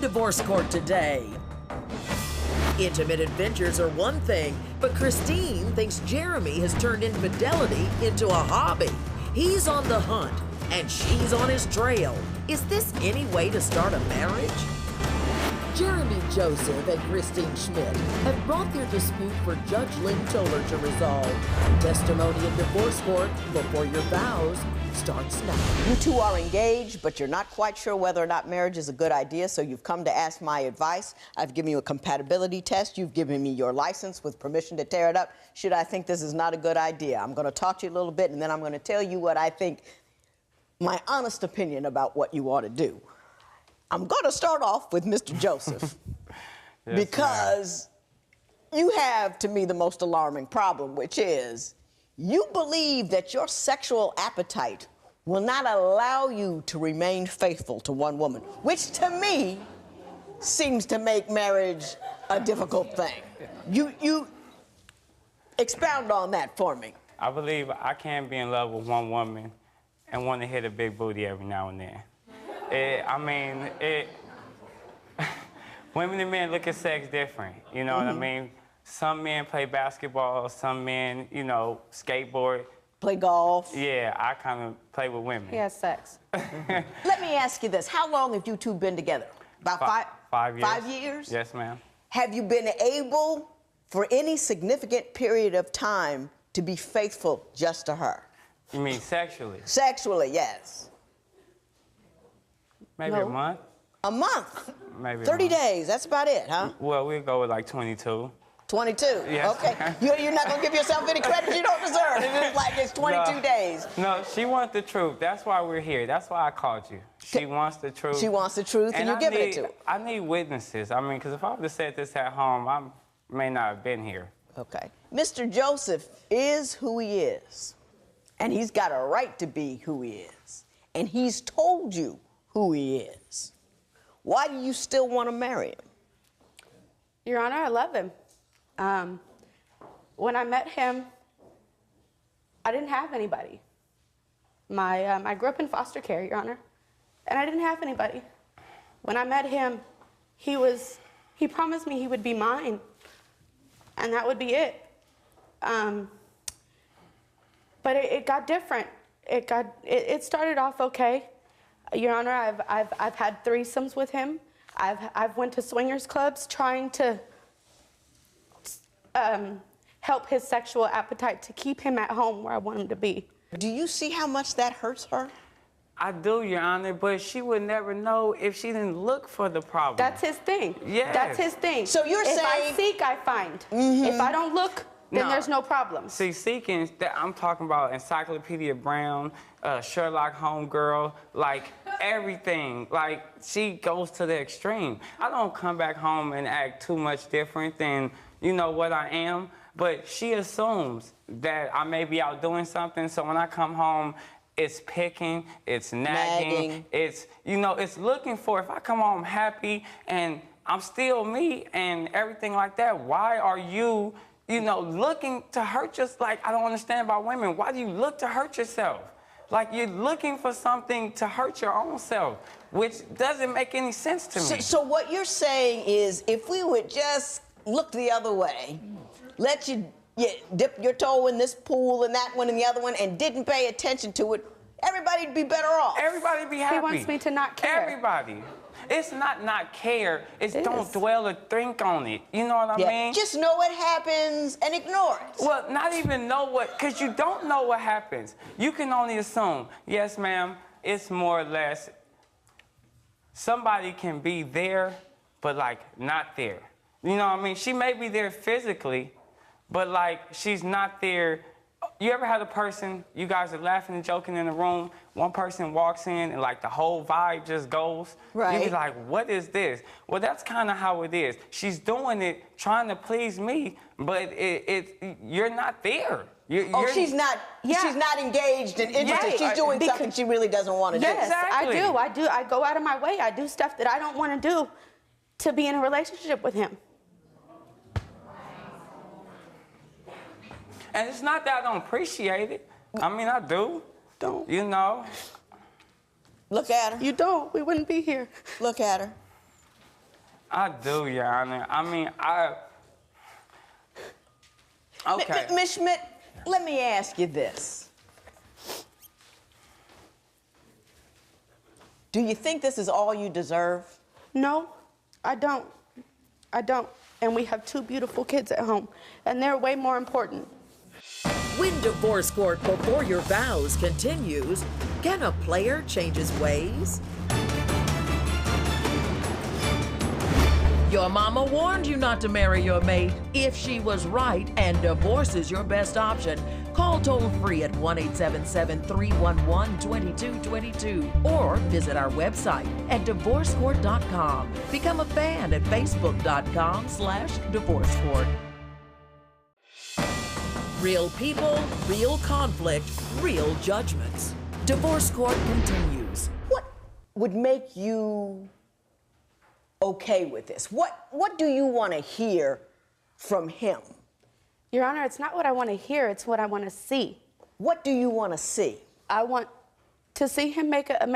divorce court today. Intimate adventures are one thing, but Christine thinks Jeramie has turned infidelity into a hobby. He's on the hunt, and she's on his trail. Is this any way to start a marriage? Jeramie Joseph and Christine Schmidt have brought their dispute for Judge Lynn Toler to resolve. Testimony in divorce court before your vows starts now. You two are engaged, but you're not quite sure whether or not marriage is a good idea, so you've come to ask my advice. I've given you a compatibility test. You've given me your license with permission to tear it up. Should I think this is not a good idea? I'm going to talk to you a little bit, and then I'm going to tell you what I think, my honest opinion about what you ought to do. I'm going to start off with Mr. Joseph, yes, because you have, to me, the most alarming problem, which is you believe that your sexual appetite will not allow you to remain faithful to one woman, which to me seems to make marriage a difficult thing. You expound on that for me. I believe I can be in love with one woman and want to hit a big booty every now and then. Women and men look at sex different, you know what I mean? Some men play basketball, some men, you know, skateboard. Play golf. Yeah, I kind of play with women. He has sex. Let me ask you this. How long have you two been together? About 5 years. 5 years? Yes, ma'am. Have you been able, for any significant period of time, to be faithful just to her? You mean sexually? Sexually, yes. Maybe a month. A month? Maybe 30 days, that's about it, huh? Well, we'll go with like 22. 22? Yes. Okay. You're not going to give yourself any credit you don't deserve. It's like it's 22 days. No, she wants the truth. That's why we're here. That's why I called you. She wants the truth. She wants the truth, and you're giving it to her. I need witnesses. I mean, because if I would have said this at home, I may not have been here. Okay. Mr. Joseph is who he is, and he's got a right to be who he is, and he's told you who he is. Why do you still want to marry him? Your Honor, I love him. When I met him, I didn't have anybody. I grew up in foster care, Your Honor, and I didn't have anybody. When I met him, he promised me he would be mine, and that would be it. But it got different. It started off okay. Your Honor, I've had threesomes with him. I've went to swingers clubs trying to help his sexual appetite to keep him at home where I want him to be. Do you see how much that hurts her? I do, Your Honor, but she would never know if she didn't look for the problem. That's his thing. Yes. That's his thing. So you're saying... If I seek, I find. If I don't look, then there's no problem. See, seeking, I'm talking about Encyclopedia Brown, Sherlock Holmes girl, like everything. Like, she goes to the extreme. I don't come back home and act too much different than, you know, what I am, but she assumes that I may be out doing something, so when I come home, it's picking, it's nagging, it's, you know, it's looking for, if I come home happy and I'm still me and everything like that, why are you, you know, looking to hurt yourself? Like, I don't understand about women. Why do you look to hurt yourself? Like, you're looking for something to hurt your own self, which doesn't make any sense to me. So what you're saying is, if we would just look the other way, let you dip your toe in this pool and that one and the other one, and didn't pay attention to it, everybody'd be better off. Everybody'd be happy. He wants me to not care. Everybody. It's not care. It's don't dwell or think on it. You know what I mean? Just know what happens and ignore it. Well, not even know what, because you don't know what happens. You can only assume. Yes, ma'am, it's more or less, somebody can be there, but like not there. You know what I mean? She may be there physically, but like she's not there. You ever had a person, you guys are laughing and joking in the room, one person walks in and like the whole vibe just goes? Right. You be like, what is this? Well, that's kind of how it is. She's doing it, trying to please me, but you're not there. She's not engaged and interested. Right. She's doing something she really doesn't want to do. Yes, Exactly. I do. I go out of my way. I do stuff that I don't want to do to be in a relationship with him. And it's not that I don't appreciate it. I mean, I do. Don't. You know? Look at her. You don't. We wouldn't be here. Look at her. I do, Your Honor. I mean, okay. Ms. Schmidt, let me ask you this. Do you think this is all you deserve? No, I don't. I don't. And we have 2 beautiful kids at home, and they're way more important. When Divorce Court Before Your Vows continues, can a player change his ways? Your mama warned you not to marry your mate. If she was right and divorce is your best option, call toll-free at 1-877-311-2222 or visit our website at divorcecourt.com. Become a fan at facebook.com/divorcecourt. Real people, real conflict, real judgments. Divorce Court continues. What would make you okay with this? What do you want to hear from him? Your Honor, it's not what I want to hear, it's what I want to see. What do you want to see? I want to see him make a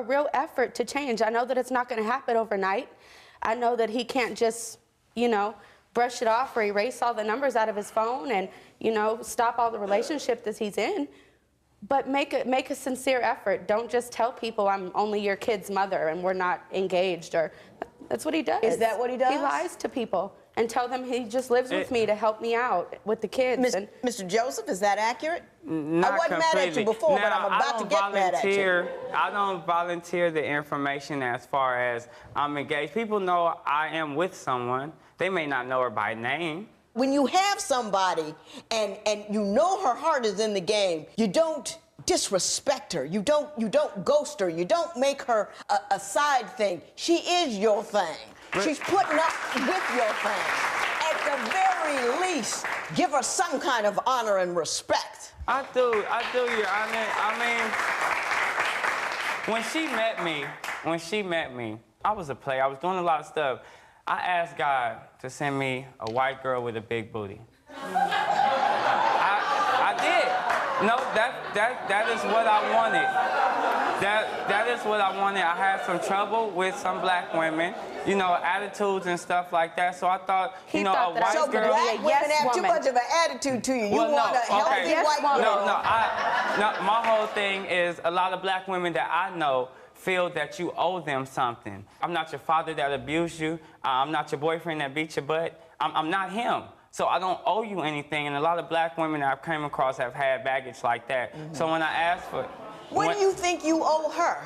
real effort to change. I know that it's not going to happen overnight. I know that he can't just, you know, brush it off or erase all the numbers out of his phone and, you know, stop all the relationship that he's in. But make a sincere effort. Don't just tell people I'm only your kid's mother and we're not engaged, or that's what he does. Is that what he does? He lies to people and tell them he just lives with me to help me out with the kids. Mr. Joseph, is that accurate? Not I wasn't mad at you before, but I'm about to get mad at you. I don't volunteer the information as far as I'm engaged. People know I am with someone. They may not know her by name. When you have somebody and you know her heart is in the game, you don't disrespect her. You don't ghost her. You don't make her a side thing. She is your thing. She's putting up with your thing. At the very least, give her some kind of honor and respect. I do, Your Honor. I mean, when she met me, I was a player. I was doing a lot of stuff. I asked God to send me a white girl with a big booty. I did. No, that is what I wanted. That is what I wanted. I had some trouble with some black women, you know, attitudes and stuff like that. So I thought, you know, a white girl. So black women have too much of an attitude to you. You want a healthy white girl. No, my whole thing is a lot of black women that I know feel that you owe them something. I'm not your father that abused you. I'm not your boyfriend that beat your butt. I'm not him. So I don't owe you anything. And a lot of black women that I've come across have had baggage like that. Mm-hmm. So when I asked for... What do you think you owe her?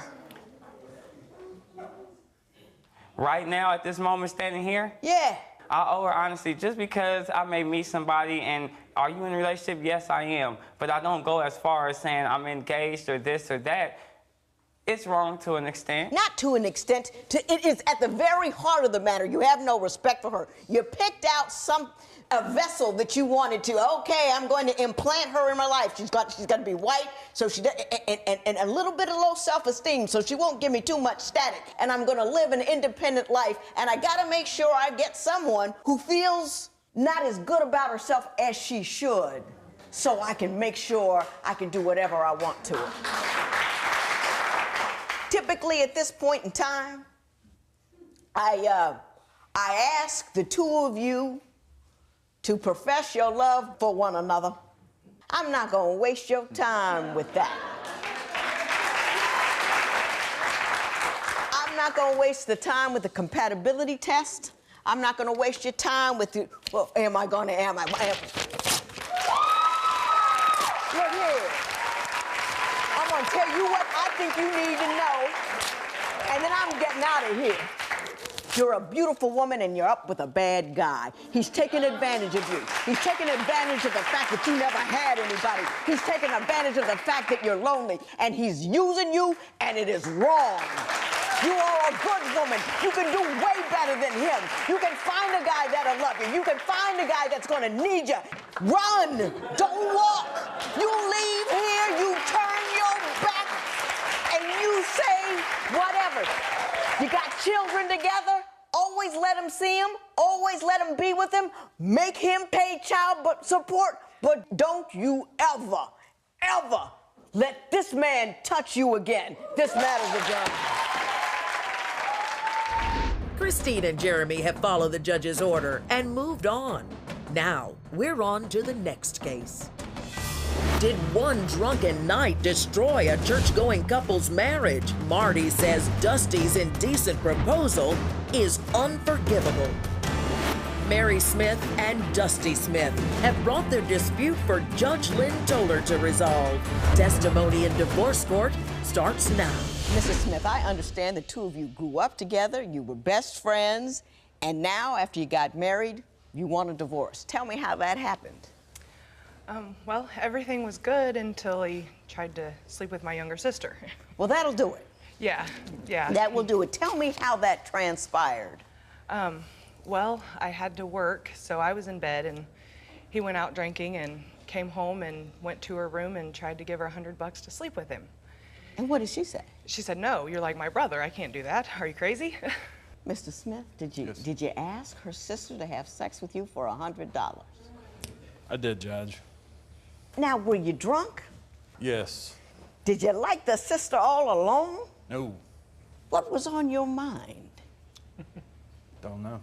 Right now, at this moment, standing here? Yeah. I owe her, honestly, just because I may meet somebody and, are you in a relationship? Yes, I am. But I don't go as far as saying I'm engaged or this or that. It's wrong to an extent. Not to an extent. It is at the very heart of the matter. You have no respect for her. You picked out a vessel that you wanted to. Okay, I'm going to implant her in my life. She's got to be white, so she and a little bit of low self-esteem, so she won't give me too much static. And I'm going to live an independent life. And I got to make sure I get someone who feels not as good about herself as she should, so I can make sure I can do whatever I want to her. Typically, at this point in time, I ask the 2 of you to profess your love for one another. I'm not going to waste your time with that. I'm not going to waste the time with the compatibility test. I'm not going to waste your time with the, well, Look here. I'm going to tell you what I think you need to know, and then I'm getting out of here. You're a beautiful woman and you're up with a bad guy. He's taking advantage of you. He's taking advantage of the fact that you never had anybody. He's taking advantage of the fact that you're lonely, and he's using you, and it is wrong. You are a good woman. You can do way better than him. You can find a guy that'll love you. You can find a guy that's gonna need you. Run, don't walk. You leave here, you turn your back, and you say whatever. You got children together, always let him see him, always let him be with him, make him pay child support, but don't you ever, ever let this man touch you again. This matters again. Christine and Jeramie have followed the judge's order and moved on. Now, we're on to the next case. Did one drunken night destroy a church-going couple's marriage? Marty says Dusty's indecent proposal is unforgivable. Mary Smith and Dusty Smith have brought their dispute for Judge Lynn Toler to resolve. Testimony in divorce court starts now. Mrs. Smith, I understand the two of you grew up together, you were best friends, and now, after you got married, you want a divorce. Tell me how that happened. Well, everything was good until he tried to sleep with my younger sister. Well, that'll do it. Yeah. That will do it. Tell me how that transpired. Well, I had to work, so I was in bed, and he went out drinking and came home and went to her room and tried to give her $100 to sleep with him. And what did she say? She said, "No, you're like my brother. I can't do that. Are you crazy?" Mr. Smith, did you ask her sister to have sex with you for $100? I did, Judge. Now, were you drunk? Yes. Did you like the sister all along? No. What was on your mind? Don't know.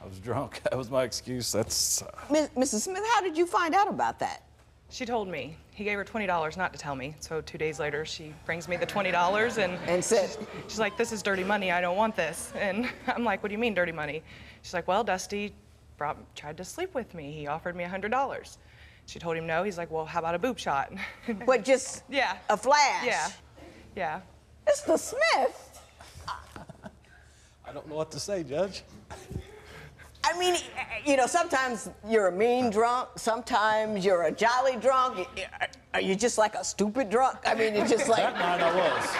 I was drunk. That was my excuse. That's... Mrs. Smith, how did you find out about that? She told me. He gave her $20 not to tell me. So 2 days later, she brings me the $20 And said, she's like, "This is dirty money. I don't want this." And I'm like, "What do you mean dirty money?" She's like, "Well, Dusty tried to sleep with me. He offered me $100. She told him no. He's like, "Well, how about a boob shot?" But just Yeah. a flash? Yeah. Mr. Smith! I don't know what to say, Judge. I mean, you know, sometimes you're a mean drunk, sometimes you're a jolly drunk. Are you just like a stupid drunk? I mean, it's just like... That night I was.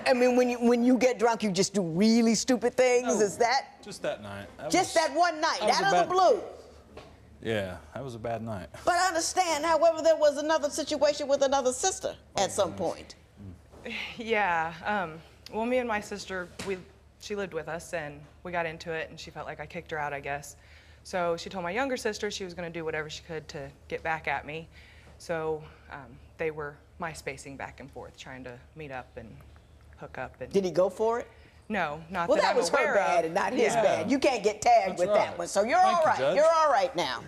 I mean, when you get drunk, you just do really stupid things, No, is that? Just that night. That one night, that was out a of the bad- blue. Yeah, that was a bad night. But understand, however, there was another situation with another sister at some point. Yeah. Well, me and my sister, she lived with us, and we got into it, and she felt like I kicked her out, I guess. So she told my younger sister she was going to do whatever she could to get back at me. So they were MySpacing back and forth, trying to meet up and hook up. And Did he go for it? No, not Well, that that I'm was her aware bad of. and not his Yeah. bad. You can't get tagged That's with right. that one. So you're Thank all you, right. Judge. You're all right now.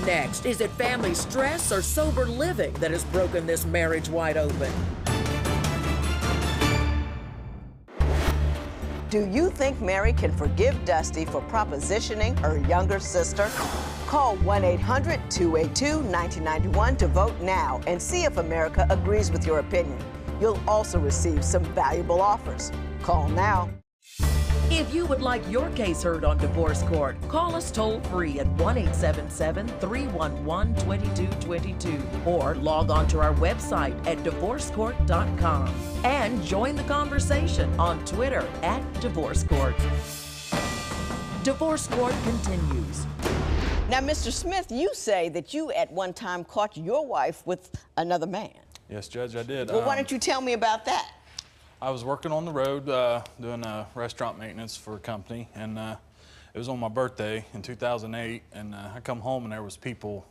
Next, is it family stress or sober living that has broken this marriage wide open? Do you think Mary can forgive Dusty for propositioning her younger sister? Call 1-800-282-1991 to vote now and see if America agrees with your opinion. You'll also receive some valuable offers. Call now. If you would like your case heard on Divorce Court, call us toll-free at 1-877-311-2222 or log on to our website at divorcecourt.com and join the conversation on Twitter at Divorce Court. Divorce Court continues. Now, Mr. Smith, you say that you at one time caught your wife with another man. Yes, Judge, I did. Well, why don't you tell me about that? I was working on the road doing restaurant maintenance for a company, and it was on my birthday in 2008, and I come home and there was people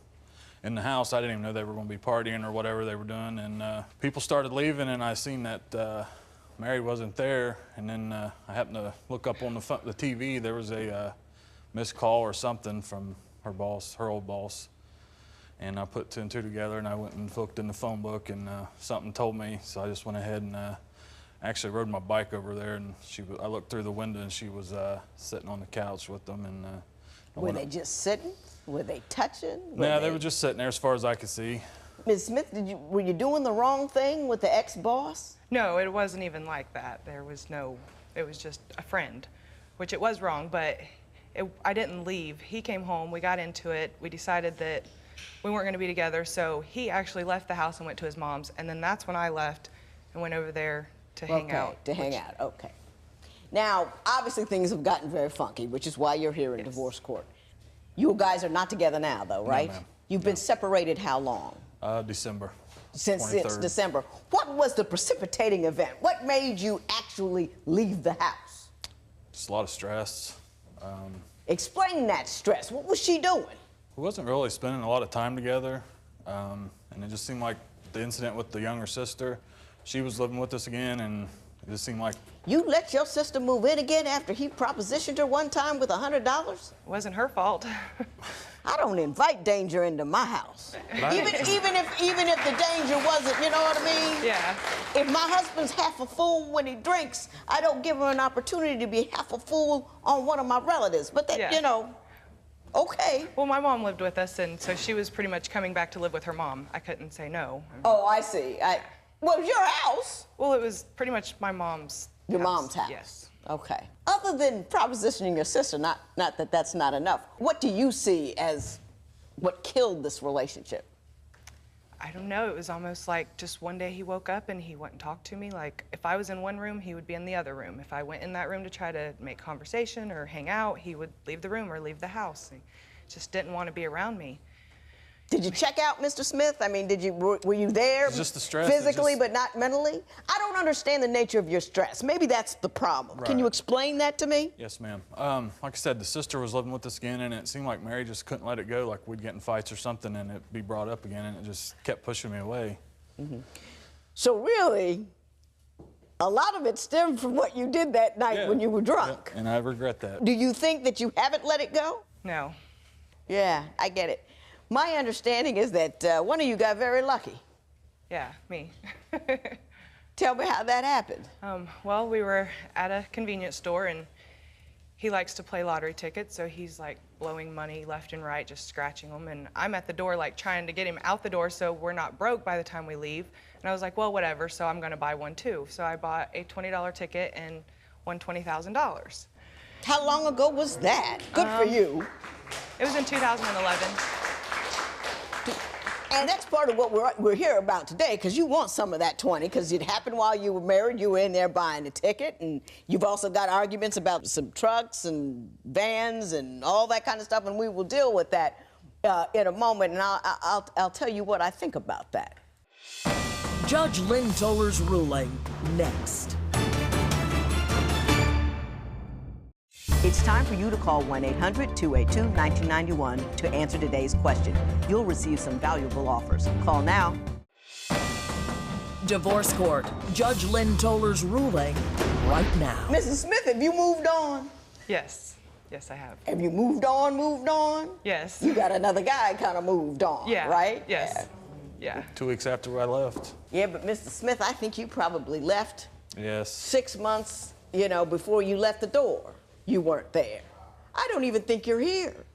in the house. I didn't even know they were going to be partying or whatever they were doing, and people started leaving, and I seen that Mary wasn't there, and then I happened to look up on the TV. There was a missed call or something from her boss, her old boss, and I put two and two together, and I went and looked in the phone book, and something told me, so I just went ahead and actually rode my bike over there, and I looked through the window, and she was sitting on the couch with them. And were they just sitting? Were they touching? No, they were just sitting there as far as I could see. Ms. Smith, were you doing the wrong thing with the ex-boss? No, it wasn't even like that. It was just a friend, which it was wrong, but I didn't leave. He came home, we got into it, we decided that we weren't gonna be together, so he actually left the house and went to his mom's, and then that's when I left and went over there to hang out. Okay. Now, obviously things have gotten very funky, which is why you're here in divorce court. You guys are not together now, though, right? No, ma'am. You've been separated how long? December. Since 23rd. December. What was the precipitating event? What made you actually leave the house? Just a lot of stress. Explain that stress. What was she doing? We wasn't really spending a lot of time together, and it just seemed like the incident with the younger sister, she was living with us again, and It just seemed like... You let your sister move in again after he propositioned her one time with $100? It wasn't her fault. I don't invite danger into my house. Even if the danger wasn't, you know what I mean? Yeah. If my husband's half a fool when he drinks, I don't give her an opportunity to be half a fool on one of my relatives. But that, you know, okay. Well, my mom lived with us, and so she was pretty much coming back to live with her mom. I couldn't say no. Oh, I see. Well, your house. Well, it was pretty much my mom's Your mom's house? Yes. Okay. Other than propositioning your sister, not that that's not enough, what do you see as what killed this relationship? I don't know. It was almost like just one day he woke up and he wouldn't talk to me. Like, if I was in one room, he would be in the other room. If I went in that room to try to make conversation or hang out, he would leave the room or leave the house. He just didn't want to be around me. Did you check out Mr. Smith? I mean, were you there just the stress, physically but not mentally? I don't understand the nature of your stress. Maybe that's the problem. Right. Can you explain that to me? Yes, ma'am. Like I said, the sister was living with us again, and it seemed like Mary just couldn't let it go. Like we'd get in fights or something, and it'd be brought up again, and it just kept pushing me away. Mm-hmm. So really, a lot of it stemmed from what you did that night when you were drunk. And I regret that. Do you think that you haven't let it go? No. Yeah, I get it. My understanding is that one of you got very lucky. Yeah, me. Tell me how that happened. Well, we were at a convenience store, and he likes to play lottery tickets, so he's like blowing money left and right, just scratching them. And I'm at the door, like trying to get him out the door so we're not broke by the time we leave. And I was like, well, whatever, so I'm gonna buy one too. So I bought a $20 ticket and won $20,000. How long ago was that? Good for you. It was in 2011. And that's part of what we're here about today, because you want some of that 20, because it happened while you were married. You were in there buying a ticket, and you've also got arguments about some trucks and vans and all that kind of stuff, and we will deal with that in a moment, and I'll tell you what I think about that. Judge Lynn Toler's ruling next. It's time for you to call 1-800-282-1991 to answer today's question. You'll receive some valuable offers. Call now. Divorce court. Judge Lynn Toler's ruling right now. Mrs. Smith, have you moved on? Yes. Yes, I have. Have you moved on? Yes. You got another guy kind of moved on, Yeah. right? Yes. Yeah. 2 weeks after I left. Yeah, but Mr. Smith, I think you probably left Yes. 6 months, before you left the door. You weren't there. I don't even think you're here.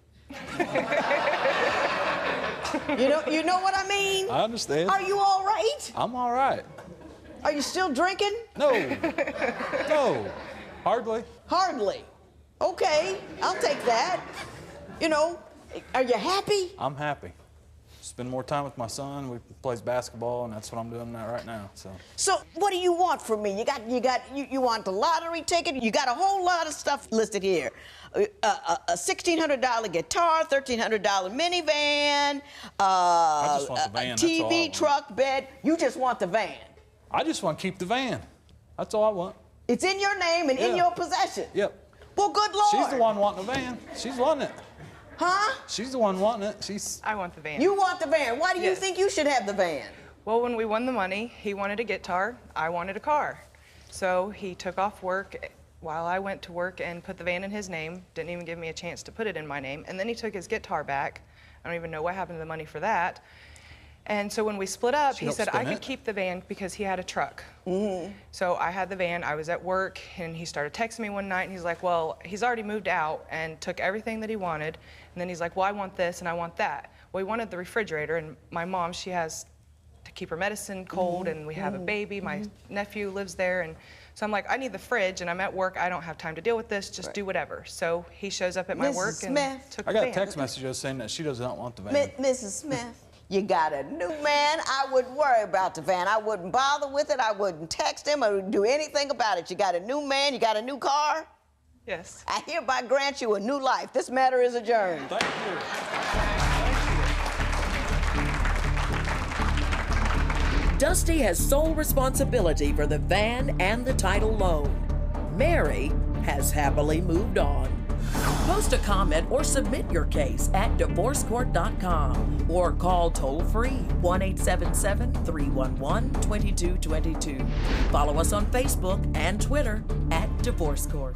You know what I mean? I understand. Are you all right? I'm all right. Are you still drinking? No. No. Hardly. Hardly. Okay, I'll take that. Are you happy? I'm happy. Spend more time with my son. We plays basketball, and that's what I'm doing right now. So what do you want from me? You want the lottery ticket? You got a whole lot of stuff listed here. A $1,600 guitar, $1,300 minivan, I just want the van, a that's all I TV, want. truck, bed. You just want the van. I just want to keep the van. That's all I want. It's in your name and in your possession. Yep. Well, good Lord. She's the one wanting the van. She's wanting it. Huh? She's the one wanting it. I want the van. You want the van. Why do you Yes. think you should have the van? Well, when we won the money, he wanted a guitar, I wanted a car. So he took off work while I went to work and put the van in his name, didn't even give me a chance to put it in my name, and then he took his guitar back. I don't even know what happened to the money for that. And so when we split up, he said I could keep the van because he had a truck. Mm-hmm. So I had the van, I was at work, and he started texting me one night, and he's like, well, he's already moved out and took everything that he wanted, and then he's like, well, I want this and I want that. Well, he wanted the refrigerator, and my mom, she has to keep her medicine cold, and we have a baby, my nephew lives there, and so I'm like, I need the fridge, and I'm at work, I don't have time to deal with this, just do whatever. So he shows up at my work and took the van. I got a text message saying that she does not want the van. Mrs. Smith, you got a new man. I wouldn't worry about the van. I wouldn't bother with it. I wouldn't text him or do anything about it. You got a new man. You got a new car. Yes. I hereby grant you a new life. This matter is adjourned. Thank you. Dusty has sole responsibility for the van and the title loan. Mary has happily moved on. Post a comment or submit your case at divorcecourt.com or call toll-free 1-877-311-2222. Follow us on Facebook and Twitter at Divorce Court.